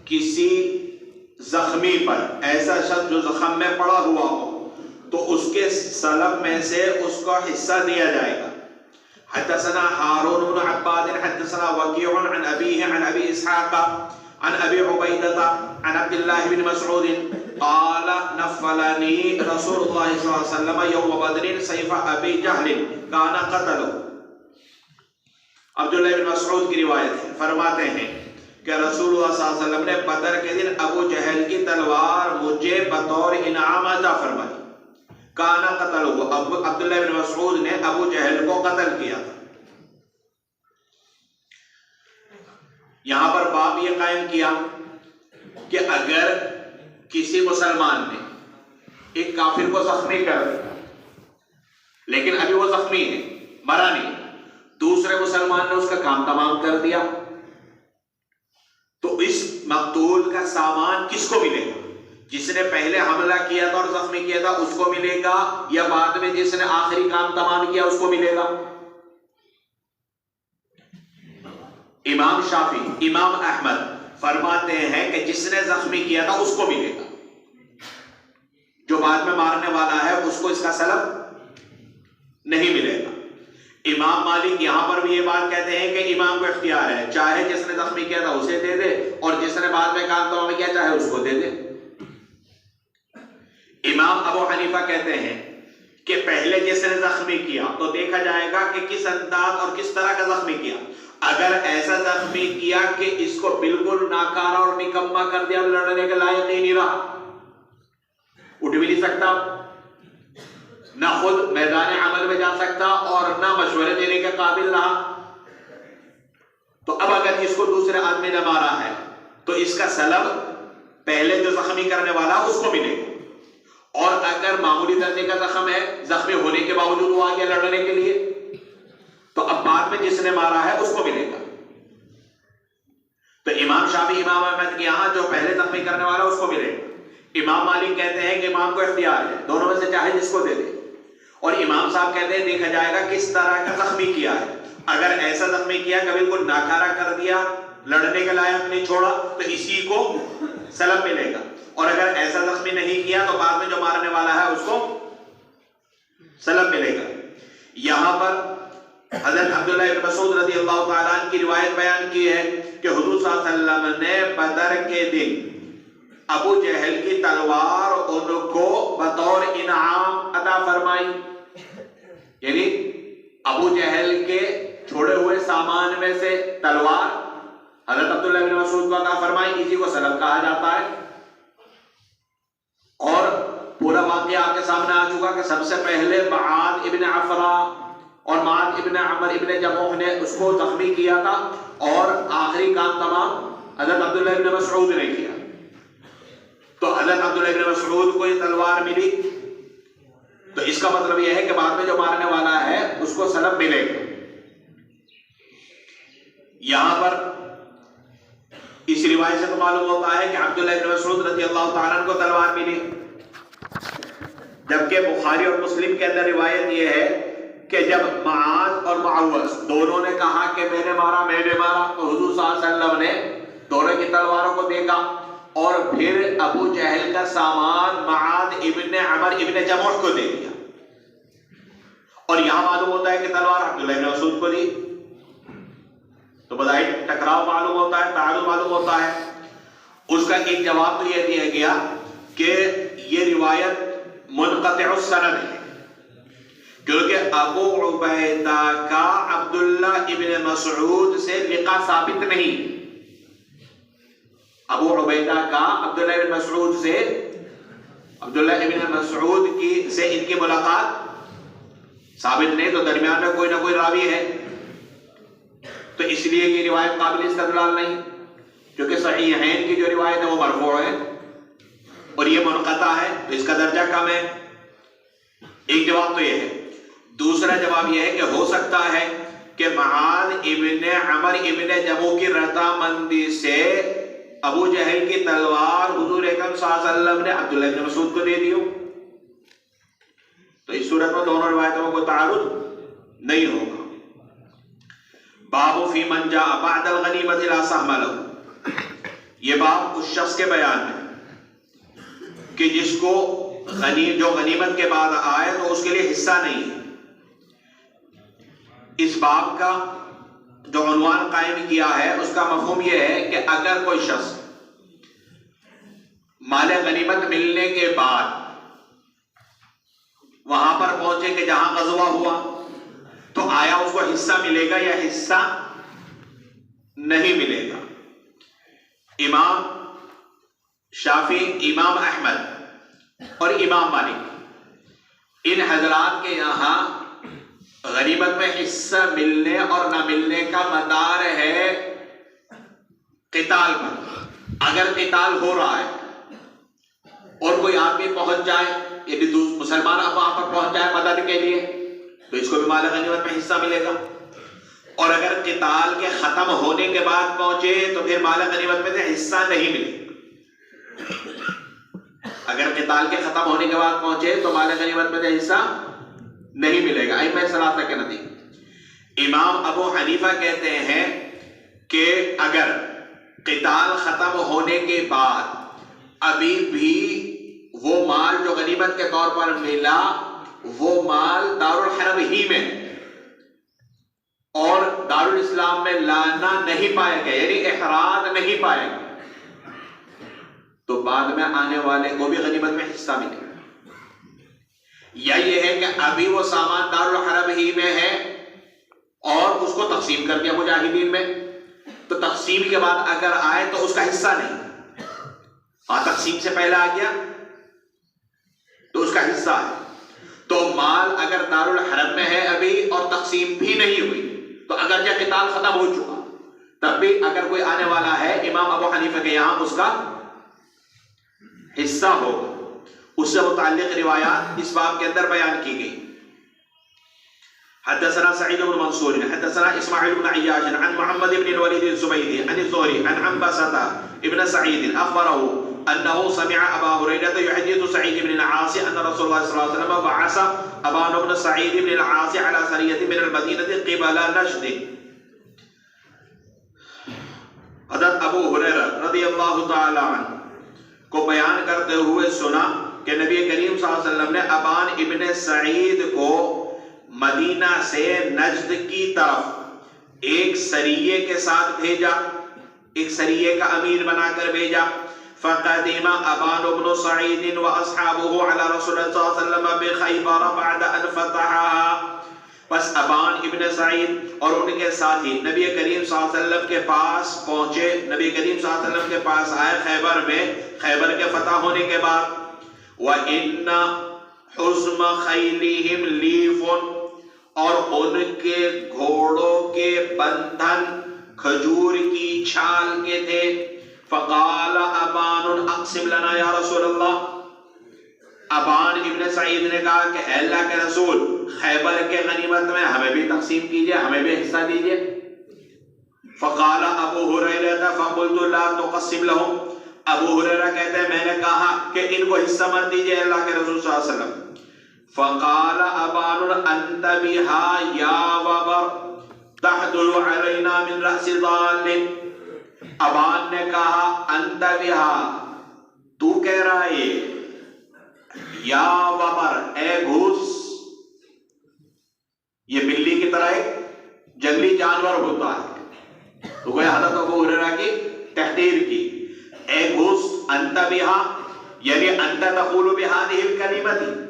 کسی زخمی پر، ایسا شخص جو زخم میں پڑا ہوا ہو تو اس کے سلب میں سے اس کو حصہ دیا جائے گا۔ حدثنا ہارون بن عباد حدثنا وکیع عن ابیہ عن ابی اسحاق عن ابی عبیدہ عن عبد اللہ بن مسعود قال نفلنی رسول اللہ صلی اللہ علیہ وسلم یوم بدر سیف ابی جہل کان قتلہ۔ عبداللہ بن مسعود کی روایت ہے، فرماتے ہیں کہ رسول اللہ صلی اللہ علیہ وسلم نے بدر کے دن ابو جہل کی تلوار مجھے بطور انعام عطا فرمائی. کانا قتل ہو، عبداللہ بن مسعود نے ابو جہل کو قتل کیا تھا. یہاں پر باب یہ قائم کیا کہ اگر کسی مسلمان نے ایک کافر کو زخمی کر دیا لیکن ابھی وہ زخمی ہے، مرا نہیں، دوسرے مسلمان نے اس کا کام تمام کر دیا، تو اس مقتول کا سامان کس کو ملے گا؟ جس نے پہلے حملہ کیا تھا اور زخمی کیا تھا اس کو ملے گا، یا بعد میں جس نے آخری کام تمام کیا اس کو ملے گا؟ امام شافعی، امام احمد فرماتے ہیں کہ جس نے زخمی کیا تھا اس کو ملے گا، جو بعد میں مارنے والا ہے اس کو اس کا سلب نہیں ملے گا. امام مالک یہاں پر بھی یہ بات کہتے ہیں کہ امام کو اختیار ہے، چاہے جس نے زخمی کیا تھا اسے دے دے اور جس نے بعد میں کام تمام کیا چاہے اس کو دے دے. امام ابو حنیفہ کہتے ہیں کہ پہلے جس نے زخمی کیا تو دیکھا جائے گا کہ کس انداز اور کس طرح کا زخمی کیا. اگر ایسا زخمی کیا کہ اس کو بالکل ناکارہ اور نکما کر دیا، لڑنے کے لائق ہی نہیں رہا، اٹھ بھی نہیں سکتا، نہ خود میدان عمل میں جا سکتا اور نہ مشورے دینے کے قابل رہا، تو اب اگر اس کو دوسرے آدمی نے مارا ہے تو اس کا سلب پہلے جو زخمی کرنے والا اس کو ملے گا. اور اگر معمولی درجے کا زخم ہے، زخمی ہونے کے باوجود وہ آ گیا لڑنے کے لیے، تو اب بعد میں جس نے مارا ہے اس کو ملے گا. تو امام شافعی، امام احمد کے یہاں جو پہلے زخمی کرنے والا اس کو ملے گا. امام مالک کہتے ہیں کہ امام کو اختیار ہے، دونوں میں سے چاہے جس کو دے دے. اور امام صاحب کہتے ہیں دیکھا جائے گا کس طرح کا زخمی کیا ہے. اگر ایسا زخمی کیا کہ بالکل ناکارہ کر دیا، لڑنے کے لائق نہیں چھوڑا، تو اسی کو سلب ملے گا. اور اگر ایسا زخمی نہیں کیا تو بعد میں جو مارنے والا ہے اس کو سلب ملے گا. یہاں پر حضرت عبداللہ بن مسعود رضی اللہ تعالیٰ عنہ کی روایت بیان کی ہے کہ حضور صلی اللہ علیہ وسلم نے بدر کے دن ابو جہل کی تلوار ان کو بطور انعام عطا فرمائی. یعنی ابو جہل کے چھوڑے ہوئے سامان میں سے تلوار حضرت عبداللہ بن مسعود کو عطا فرمائی. اسی کو سلب کہا جاتا ہے. اور پورا واقعہ آپ کے سامنے آ چکا کہ سب سے پہلے معاذ ابن عفرا اور معاذ ابن عمر ابن جموح نے اس کو زخمی کیا تھا، اور آخری کام تمام حضرت عبداللہ ابن مسعود نے کیا. تو حضرت عبداللہ ابن مسعود کو یہ تلوار ملی، تو اس کا مطلب یہ ہے کہ بعد میں جو مارنے والا ہے اس کو سلب ملے گا. یہاں پر اس روایت سے تو معلوم ہوتا ہے کہ عبداللہ ابن مسعود رضی اللہ تعالیٰ عنہ کو تلوار ملی، جبکہ بخاری اور مسلم کے اندر روایت یہ ہے کہ جب معاذ اور معوذ دونوں نے کہا کہ میں نے مارا، تو حضور صلی اللہ علیہ وسلم نے دونوں کی تلواروں کو دیکھا اور پھر ابو جہل کا سامان معاذ ابن عمر ابن جموح کو دے دیا. اور یہاں معلوم ہوتا ہے کہ تلوار عبداللہ ابن مسعود کو دی، تو بظاہر ٹکراؤ معلوم ہوتا ہے، تعارض معلوم ہوتا ہے. اس کا ایک جواب تو یہ دیا گیا کہ یہ روایت منقطع السند ہے، کیونکہ ابو عبیدہ کا عبداللہ ابن مسعود سے لقاء ثابت نہیں. ابو عبیدہ کا عبداللہ ابن مسعود سے، عبداللہ ابن مسعود سے ان کی ملاقات ثابت نہیں، تو درمیان میں کوئی نہ کوئی راوی ہے، تو اس لیے یہ روایت قابل استدلال نہیں. کیونکہ صحیحین کی جو روایت ہے وہ مرفوع ہے اور یہ منقطع ہے، تو اس کا درجہ کم ہے. ایک جواب تو یہ ہے. دوسرا جواب یہ ہے کہ ہو سکتا ہے کہ معاذ ابن عمر ابن جموح کی رضامندی سے ابو جہل کی تلوار حضور اکرم صلی اللہ علیہ وسلم نے عبداللہ ابن مسعود کو دے دی ہو، تو اس صورت میں دونوں روایتوں میں کوئی تعارض نہیں ہوگا. باب فی من جاء بعد الغنیمۃ لا سہم لہ، یہ باب اس شخص کے بیان میں کہ جس کو جو غنیمت کے بعد آئے تو اس کے لیے حصہ نہیں ہے. اس باب کا جو عنوان قائم کیا ہے اس کا مفہوم یہ ہے کہ اگر کوئی شخص مال غنیمت ملنے کے بعد وہاں پر پہنچے کہ جہاں غزوہ ہوا، تو آیا اس کو حصہ ملے گا یا حصہ نہیں ملے گا. امام شافعی، امام احمد اور امام مالک، ان حضرات کے یہاں غنیمت میں حصہ ملنے اور نہ ملنے کا مدار ہے قتال پر۔ اگر قتال ہو رہا ہے اور کوئی آدمی پہنچ جائے، یعنی مسلمان اب وہاں پر پہنچ جائے مدد کے لیے، تو اس کو بھی مال غنیمت میں حصہ ملے گا۔ اور اگر قتال کے ختم ہونے کے بعد پہنچے تو پھر مال غنیمت میں سے حصہ نہیں ملے گا۔ اگر قتال کے ختم ہونے کے بعد پہنچے تو مال غنیمت میں سے حصہ نہیں ملے گا۔ ائمہ ثلاثہ کے نتیجے امام ابو حنیفہ کہتے ہیں کہ اگر قتال ختم ہونے کے بعد ابھی بھی وہ مال جو غنیمت کے طور پر ملا وہ مال دارالحرب ہی میں اور دارالاسلام میں لانا نہیں پائے گا، یعنی احراز نہیں پائے گا، تو بعد میں آنے والے کو بھی غنیمت میں حصہ ملے گا۔ یا یہ ہے کہ ابھی وہ سامان دارالحرب ہی میں ہے اور اس کو تقسیم کر دیا مجاہدین میں، تو تقسیم کے بعد اگر آئے تو اس کا حصہ نہیں، اور تقسیم سے پہلے آ گیا تو اس کا حصہ ہے۔ تو مال اگر دارالحرب میں ہے ابھی اور تقسیم بھی نہیں ہوئی تو اگر جب قتال ختم ہو چکا تب بھی اگر کوئی آنے والا ہے امام ابو حنیفہ کے یہاں اس کا حصہ ہوگا۔ اس سے متعلق روایات اس باب کے اندر بیان کی گئی۔ حدثنا سعيد بن منصور حدثنا اسماعيل بن عياش عن محمد بن الوليد الزبيدي عن الزهري عن عنبسة ابن سعيد اخبره انه سمع ابا هريرة يحدث سعيد بن العاص ان رسول الله صلى الله عليه وسلم بعث ابان بن سعيد بن العاص على سرية من المدينة قبل نجد۔ حضرت ابو ہریرہ رضی اللہ تعالی عنہ کو بیان کرتے ہوئے سنا کہ نبی کریم صلی اللہ علیہ وسلم نے ابان ابن سعید کو مدینہ سے نجد کی طرف ایک سریے کے ساتھ بھیجا، ایک سریے کا امیر بنا کر بھیجا۔ فقدم ابان بن سعید واصحابه على رسول اللہ صلی اللہ علیہ وسلم بخیبر بعد ان فتحها۔ پس ابان ابن سعید اور ان کے ساتھی نبی کریم صلی اللہ علیہ وسلم کے پاس پہنچے، نبی کریم صلی اللہ علیہ وسلم کے پاس آئے خیبر میں، خیبر کے فتح ہونے کے بعد۔ وَإِنَّ حُزْمَ خَيْلِهِمْ لِيفٌ، اور ان کے گھوڑوں کے بندھن کھجور کی چھال کے تھے۔ فقال ابان اقسم لنا یا رسول اللہ، ابان ابن سعید نے کہا کہ اے اللہ کے رسول خیبر کے غنیمت میں ہمیں بھی تقسیم کیجئے، ہمیں بھی حصہ دیجئے۔ فقال ابو ہریرہ فقلت لا تقسم لهم، ابو ہریرہ کہتے ہیں میں نے کہا کہ ان کو حصہ مت دیجئے اللہ کے رسول صلی اللہ علیہ وسلم۔ فقال ابان انت بها یا وبر تحدل علینا من رأس ضال، ابان نے کہا انت بها، تو کہہ رہا ہے یہ، یا وبر اے گھوس، یہ بلی کی طرح ایک جنگلی جانور ہوتا ہے، تو وہ حضرت ابو ہریرہ کی تحقیر کی، اے گھوس انت بها، یعنی انت تقول بهذه الکلمۃ،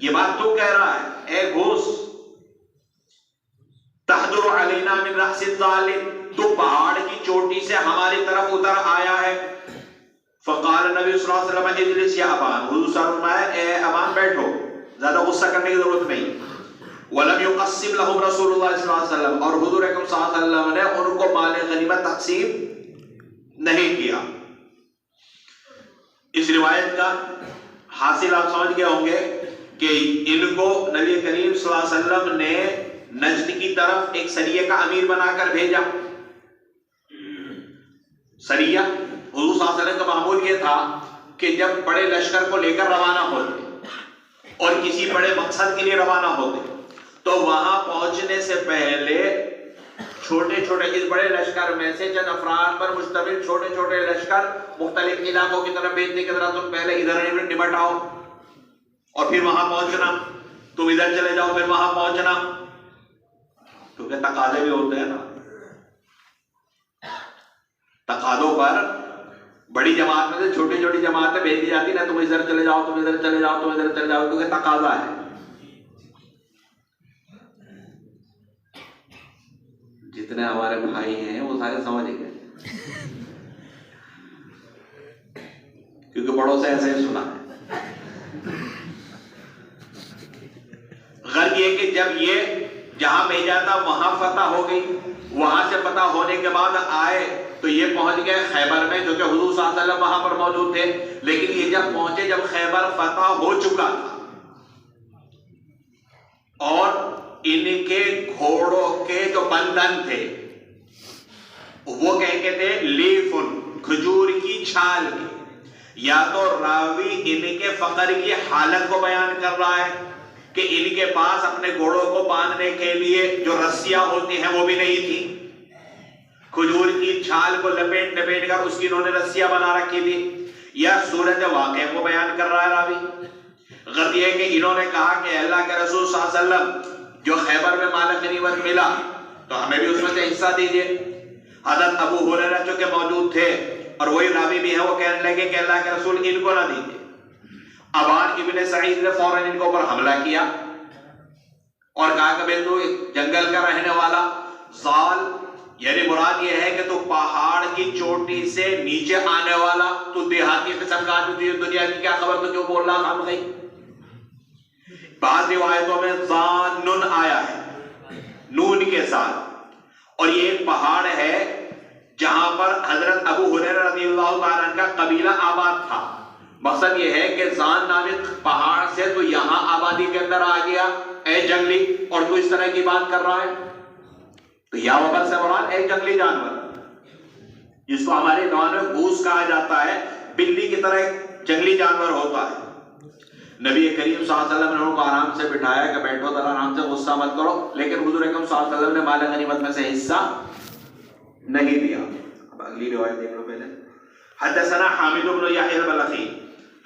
یہ بات تو کہہ رہا ہے اے گھوس، تحدر علینا من رأس الضال، تو پہاڑ کی چوٹی سے ہماری طرف اتر آیا ہے۔ فقال نبی صلی اللہ علیہ وسلم اجلس یا ابان، حضور صلی اللہ علیہ وسلم نے اے ابان بیٹھو، زیادہ غصہ کرنے کی ضرورت نہیں۔ ولم يقسم لهم رسول اللہ صلی اللہ علیہ وسلم، اور حضور اکرم صلی اللہ علیہ وسلم نے ان کو مال غنیمت تقسیم نہیں کیا۔ اس روایت کا حاصل آپ سمجھ گئے ہوں گے کہ ان کو نبی کریم صلی اللہ علیہ وسلم نے نجد کی طرف ایک سریے کا امیر بنا کر بھیجا۔ سریہ حضور صلی اللہ علیہ وسلم کا معمول یہ تھا کہ جب بڑے لشکر کو لے کر روانہ ہوتے اور کسی بڑے مقصد کے لیے روانہ ہوتے تو وہاں پہنچنے سے پہلے چھوٹے چھوٹے اس بڑے لشکر میں سے چند افراد پر مشتمل چھوٹے چھوٹے لشکر مختلف علاقوں کی طرف بھیجنے کی طرح تم پہلے ادھر نمٹ آؤ اور پھر وہاں پہنچنا، تم ادھر چلے جاؤ پھر وہاں پہنچنا، کیونکہ تقاضے بھی ہوتے ہیں نا، تقاضوں پر بڑی جماعت میں سے چھوٹی چھوٹی جماعتیں بھیج دی جاتی نا، تم ادھر چلے جاؤ تم ادھر چلے جاؤ تم ادھر چلے جاؤ، کیونکہ تقاضا ہے۔ جتنے ہمارے بھائی ہیں وہ سارے سمجھ گئے۔ گھوڑوں سے ایسے ہی سنا ہے۔ غرض یہ کہ جب یہ جہاں بھیجا تھا وہاں فتح ہو گئی، وہاں سے فتح ہونے کے بعد آئے تو یہ پہنچ گئے خیبر میں، جو کہ حضور صلی اللہ علیہ وسلم وہاں پر موجود تھے۔ لیکن یہ جب پہنچے، جب خیبر فتح ہو چکا تھا اور ان کے گھوڑوں کے جو بندن تھے وہ کہیں کے تھے لیفن، کھجور کی چھال کے، یا تو راوی ان کے فقر کی حالت کو بیان کر رہا ہے کہ ان کے پاس اپنے گھوڑوں کو باندھنے کے لیے جو رسیاں ہوتی ہیں وہ بھی نہیں تھی، کھجور کی چھال کو لپیٹ لپیٹ کر اس کی انہوں نے رسیاں بنا رکھی تھی، یا صورت واقعہ کو بیان کر رہا ہے راوی۔ غرض یہ کہ انہوں نے کہا کہ اللہ کے رسول صلی اللہ علیہ وسلم جو خیبر میں مال غنیمت ملا تو ہمیں بھی اس میں سے حصہ دیجئے۔ حضرت ابو ہریرہ جو کہ موجود تھے اور وہی راوی بھی ہیں، وہ کہنے لگے کہ اللہ کے رسول ان کو نہ دیجئے۔ ابان ابن سعید نے فوراً ان کے اوپر حملہ کیا اور کہا کہ بھئی تو جنگل کا رہنے والا زال، یعنی مراد یہ ہے کہ تو پہاڑ کی چوٹی سے نیچے آنے والا، تو دیہاتی قسم کا آدمی، دنیا کی کیا خبر، تو جو بول رہا تھا گئی۔ بعض روایتوں میں ذانن آیا ہے نون کے ساتھ، اور یہ ایک پہاڑ ہے جہاں پر حضرت ابو ہریرہ رضی اللہ تعالیٰ عنہ کا قبیلہ آباد تھا۔ مقصد یہ ہے کہ زان نامی پہاڑ سے تو یہاں آبادی کے اندر آ گیا اے جنگلی، اور تو اس طرح کی بات کر رہا ہے۔ تو یا وبر سے مراد ایک جنگلی جانور، جس کو ہمارے زبان میں گھوس کہا جاتا ہے، بلی کی طرح ایک جنگلی جانور ہوتا ہے۔ نبی کریم صلی اللہ علیہ وسلم نے ان کو آرام سے بٹھایا کہ بیٹھو ذرا آرام سے، غصہ مت کرو، لیکن حضور اکرم صلی اللہ علیہ وسلم نے مال غنیمت میں سے حصہ نہیں دیا۔ اب اگلی روایت دیکھ لو پہلے۔ حدثنا حامد بن یحیی البلخی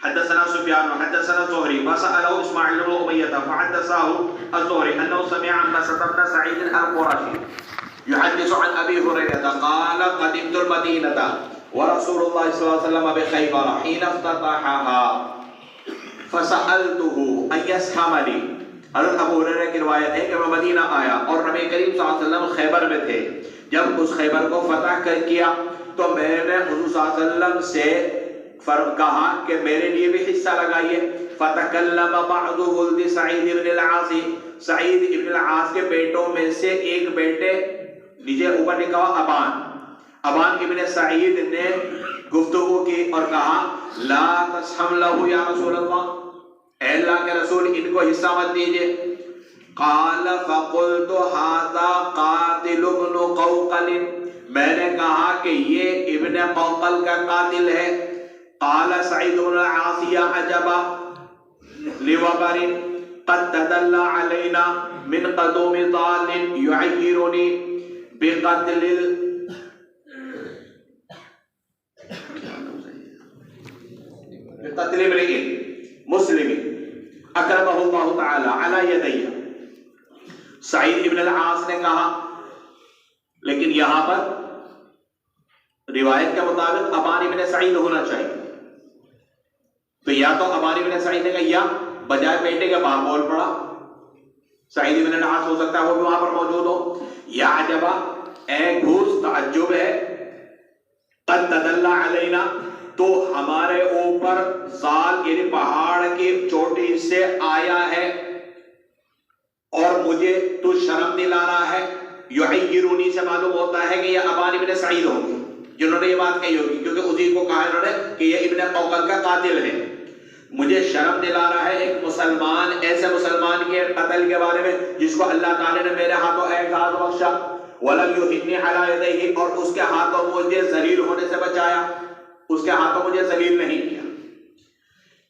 حدثنا سفیان حدثنا زہری وسأله اسماعیل بن امیہ فحدثه الزہری انه سمع عنبسة بن سعید القرشی يحدث عن ابي هريرة قال قدمت المدينة ورسول الله صلى الله عليه وسلم بخيبر حين افتتحها فسألته ان يسحمني۔ حضرت ابو ہریرہ کی روایت ہے کہ میں مدینہ آیا اور نبی کریم صلی اللہ علیہ وسلم خیبر میں تھے۔ جب اس خیبر کو فتح کر کیا تو میں نے حضور صلی اللہ علیہ وسلم سے کہا کہ میرے لیے بھی حصہ لگائیے۔ فتکلم بعض ولد سعید بن العاص، سعید ابن العاص کے بیٹوں میں سے ایک بیٹے، نیچے اوپر لکھا ہوا ابان ابن سعید نے گفتگو کی اور کہا لا تسحم له یا رسول اللہ، اے اللہ کے رسول ان کو حصہ مت دیجئے۔ قال فقلت هذا قاتل ابن قوقل، میں نے کہا کہ یہ ابن قوقل کا قاتل ہے۔ قال سعید بن العاص یا عجبا لوبر قد تدلى علينا من قدوم ضال يعيرني بقتل امرئ مسلم اکرمہ اللہ تعالی علی یدی۔ سعید ابن العاص نے کہا، لیکن یہاں پر روایت کے مطابق ابان ابن سعید ہونا چاہیے، تو یا تو ابان ابن سعید نے کہا، یا بجائے بیٹے کے باپ بول پڑا سعید ابن العاص، ہو سکتا ہے وہ بھی وہاں پر موجود ہو۔ یا عجبا، اے گھوس، تعجب ہے، قد تدلى علینا، تو ہمارے اوپر زال یعنی پہاڑ کی چوٹی سے آیا ہے اور مجھے تو شرم دلا رہا ہے۔ یعیرونی سے معلوم ہوتا ہے کہ یہ ابان ابن سعید ہوں گے جنہوں نے یہ بات کہی ہوگی، کیونکہ اسی کو کہا انہوں نے کہ یہ ابن قوقل کا قاتل ہے۔ مجھے شرم دلا رہا ہے ایک مسلمان، ایسے مسلمان کے قتل کے بارے میں جس کو اللہ تعالی نے میرے ہاتھوں اعزاز بخشا، وَلَمْ يُهِنِّ عَلَىٰ يَدَيْهِ، اور اس کے ہاتھوں مجھے ذلیل ہونے سے بچایا، اس کے ہاتھوں مجھے ذلیل نہیں کیا۔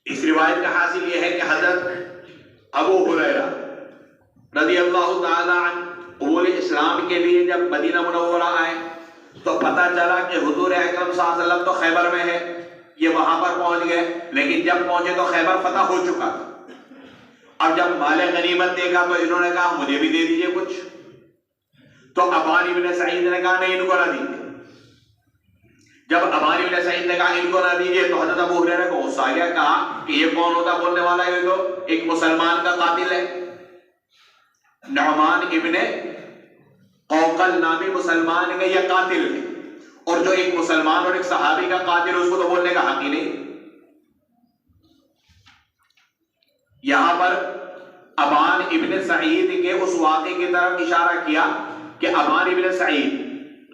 اس روایت کا حاصل یہ ہے کہ حضرت ابو ہریرہ رضی اللہ تعالی عنہ قبول اسلام کے لیے جب مدینہ منورہ آئے تو پتہ چلا کہ حضور اکرم صلی اللہ علیہ وسلم تو خیبر میں ہے، یہ وہاں پر پہنچ گئے، لیکن جب پہنچے تو خیبر فتح ہو چکا تھا۔ اب جب مال غنیمت دیکھا تو انہوں نے کہا مجھے بھی دے دیجئے کچھ، تو ابان ابن سعید نے کہا نہیں، ان کو نہ دیجئے۔ جب ابان ابن سعید نے کہا ان کو نہ دیجئے تو حضرت ابو ہریرہ کو غصہ آ گیا، کہا کہ یہ کون ہوتا بولنے والا ہے، یہ تو ایک مسلمان کا قاتل ہے، نعمان ابن قوقل نامی مسلمان کا یہ قاتل ہے، اور جو ایک مسلمان اور ایک صحابی کا قاتل اس کو تو بولنے کا حق ہی نہیں۔ یہاں پر ابان ابن سعید کے اس واقعے کی طرف اشارہ کیا کہ ابان ابن سعید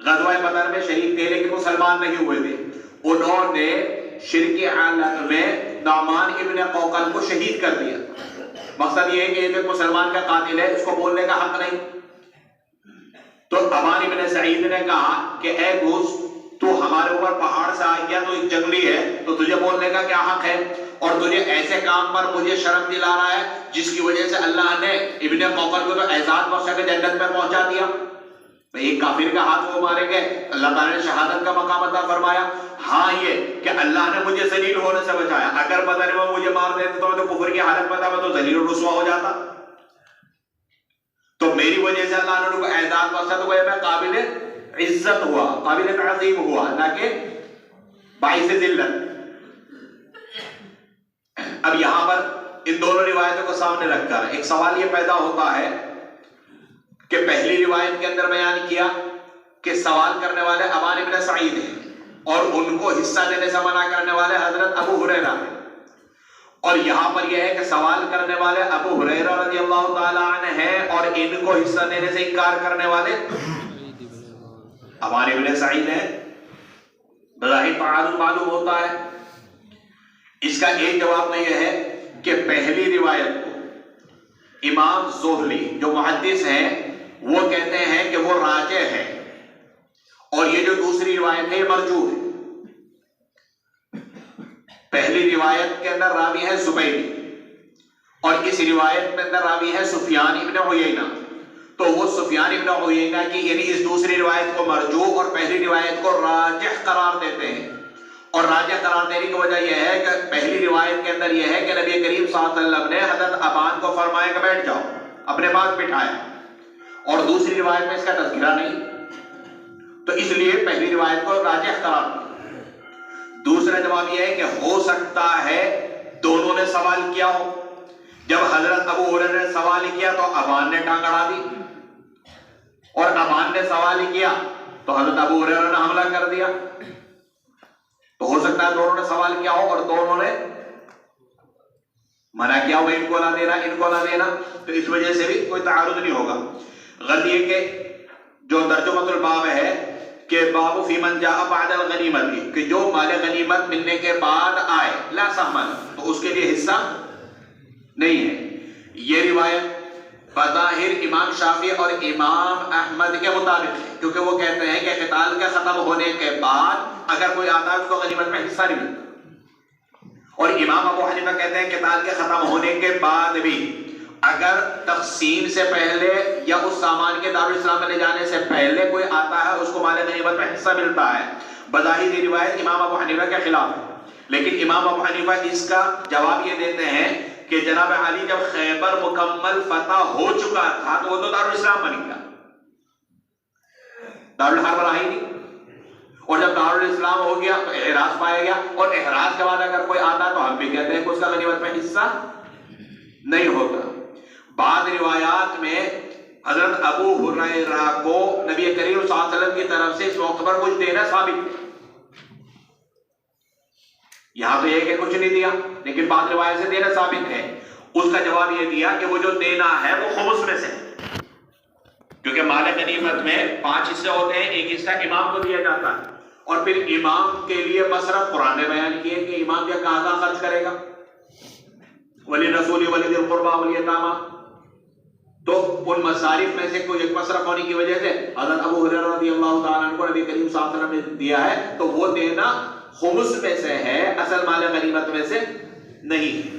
غزوہ بدر میں شریک تھے لیکن مسلمان نہیں ہوئے تھے. انہوں نے شرک حالت میں نعمان ابن قوقل کو شہید کر دیا. مقصد یہ ہے کہ ایک مسلمان کا قاتل ہے, اس کو بولنے کا حق نہیں. تو ابان ابن سعید نے کہا کہ اے دوست, تو ہمارے اوپر پہاڑ سے آ گیا, تو ایک جنگلی ہے, تو تجھے بولنے کا کیا حق ہے, اور تجھے ایسے کام پر مجھے شرم دلا رہا ہے جس کی وجہ سے اللہ نے ابن قوقل کو تو اعزاز بخشا کے جنت میں پہنچا دیا. ایک کافر کا ہاتھ وہ مارے گئے, اللہ تعالیٰ نے شہادت کا مقام عطا فرمایا. ہاں یہ کہ اللہ نے مجھے ذلیل ہونے سے بچایا, اگر بدر میں مجھے مار دیتے تو میں تو کفر کی حالت میں تھا, میں تو ذلیل و رسوا ہو جاتا. تو میری وجہ سے اللہ نے ان کو اعزاز بخشا, تو میں قابل عزت ہوا, قابل تعظیم ہوا, نہ کہ باعث ذلت. اب یہاں پر ان دونوں روایتوں کو سامنے رکھ کر ایک سوال یہ پیدا ہوتا ہے کہ پہلی روایت کے اندر بیان کیا کہ سوال کرنے والے ابان ابن سعید ہیں اور ان کو حصہ دینے سے منع کرنے والے حضرت ابو ہریرہ ہیں, اور یہاں پر یہ ہے کہ سوال کرنے والے ابو ہریرہ رضی اللہ تعالی عنہ ہیں اور ان کو حصہ دینے سے انکار کرنے والے ابان ابن سعید ہیں. بظاہر تعارض معلوم ہوتا ہے. اس کا ایک جواب تو یہ ہے کہ پہلی روایت کو امام زہری جو محدث ہیں وہ کہتے ہیں کہ وہ راجح ہے, اور یہ جو دوسری روایت ہے یہ مرجوح ہے. پہلی روایت کے اندر راوی ہے زبیدی اور اس روایت میں اندر راوی ہے سفیان ابن عیینہ. تو وہ سفیان ابن عیینہ کی یعنی اس دوسری روایت کو مرجوح اور پہلی روایت کو راجح قرار دیتے ہیں. اور راجح قرار دینے کی وجہ یہ ہے کہ پہلی روایت کے اندر یہ ہے کہ نبی کریم صلی اللہ علیہ وسلم نے حضرت ابان کو فرمایا کہ بیٹھ جاؤ, اپنے پاس بٹھایا, اور دوسری روایت میں اس کا تذکرہ نہیں, تو اس لیے پہلی روایت کو راجح قرار دیا. دوسرا جواب یہ ہے کہ ہو سکتا ہے دونوں نے سوال کیا ہو. جب حضرت ابو ہریرہ نے سوال کیا تو ابان نے ٹانگ اڑا دی, اور ابان نے سوال کیا تو حضرت ابو ہریرہ نے حملہ کر دیا. تو ہو سکتا ہے دونوں نے سوال کیا ہو اور دونوں نے منع کیا ہو ان کو نہ دینا, ان کو نہ دینا, تو اس وجہ سے بھی کوئی تعارض نہیں ہوگا. غلط یہ کہ جو ترجمۃ الباب ہے کہ باب فی من جاء بعد الغنیمت, کہ جو مال غنیمت ملنے کے بعد آئے لا سہمن, تو اس کے لیے حصہ نہیں ہے. یہ روایت بظاہر امام شافعی اور امام احمد کے مطابق ہے, کیونکہ وہ کہتے ہیں کہ قتال کے ختم ہونے کے بعد اگر کوئی آتا ہے اس کو غنیمت میں حصہ نہیں ملتا. اور امام ابو حنیفہ کہتے ہیں قتال کے ختم ہونے کے بعد بھی اگر تقسیم سے پہلے یا اس سامان کے دارالاسلام میں لے جانے سے پہلے کوئی آتا ہے اس کو مال غنیمت میں حصہ ملتا ہے. بظاہر یہ روایت امام ابو حنیفہ کے خلاف ہے, لیکن امام ابو حنیفہ اس کا جواب یہ دیتے ہیں کہ جناب علی جب خیبر مکمل فتح ہو چکا تھا تو وہ تو دارالاسلام بن گیا, دارالحرب رہا ہی نہیں, اور جب دارالاسلام ہو گیا تو احراز پایا گیا, اور احراز کے بعد اگر کوئی آتا تو ہم بھی کہتے ہیں کہ اس کا غنیمت میں حصہ نہیں ہوتا. بعض روایات میں حضرت ابو ہریرہ کو نبی کریم صلی اللہ علیہ وسلم کی طرف سے اس موقع پر کچھ دینا ثابت ہے. یہاں تو یہ کہ کچھ نہیں دیا, لیکن بعض روایت سے دینا ثابت ہے. اس کا جواب یہ دیا کہ وہ جو دینا ہے وہ خمس میں سے, کیونکہ مال غنیمت میں 5 حصے ہوتے ہیں, ایک حصہ امام کو دیا جاتا ہے, اور پھر امام کے لیے مصرف قرآن نے بیان کیے کہ امام کیا کہاں خرچ کرے گا, ولی رسول ولی ذی القربى والیتامى. تو ان مصارف میں سے کوئی ایک مصرف ہونے کی وجہ سے حضرت ابو ہریرہ رضی اللہ تعالیٰ عنہ کو نبی کریم صلی اللہ علیہ وسلم نے دیا ہے, تو وہ دینا خمس میں سے ہے, اصل مال غنیمت میں سے نہیں ہے.